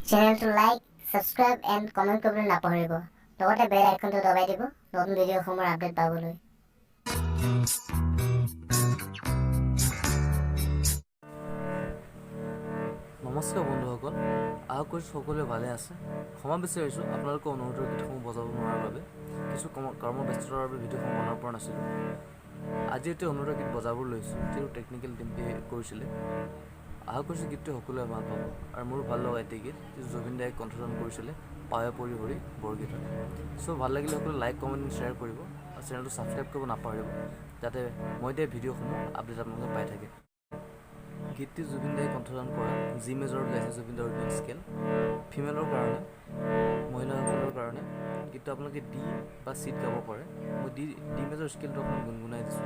চেনেলটো like, subscribe and comment কৰিবলৈ নাপাহৰিব। লগতে বেল আইকনটো দবাই দিব নতুন ভিডিঅ'সমূহৰ আপডেট পাবলৈ। নমস্কাৰ বন্ধুসকল, আশা কৰিছোঁ সকলোৱে ভালে আছে। ক্ষমা বিচাৰিছোঁ আপোনালোকৰ অনুৰোধৰ গীতসমূহ বজাব নোৱাৰাৰ বাবে। কিছু কৰ্মব্যস্ততাৰ বাবে ভিডিঅ'সমূহ বনাব পৰা নাছিলোঁ। আজি এতিয়া অনুৰোধৰ গীত বজাব লৈছোঁ, যিটো টেকনিকেল টিমে কৰিছিলে। আশা কৰিছোঁ গীতটো সকলোৱে ভাল পাব আৰু মোৰো ভাল লগা এটি গীত, যিটো জুবিন দায়ে কণ্ঠদান কৰিছিলে পাৱে পৰি হৰি বৰগীতত। চ' ভাল লাগিলে সকলোৱে লাইক, কমেণ্ট, শ্বেয়াৰ কৰিব আৰু চেনেলটো ছাবস্ক্ৰাইব কৰিব নাপাহৰিব, যাতে মই দিয়া ভিডিঅ'সমূহ আপডেট আপোনালোকে পাই থাকে। গীতটি জুবিন দায়ে কণ্ঠদান কৰা জি মেজৰত গাইছে জুবিন দাৰ অৰিজিনেল স্কেল। ফিমেলৰ কাৰণে, মহিলাসকলৰ কাৰণে গীতটো আপোনালোকে ডি বা চিত গাব পাৰে। মই ডি মেজৰ স্কেলটো আপোনাক গুণগুণাই দিছোঁ।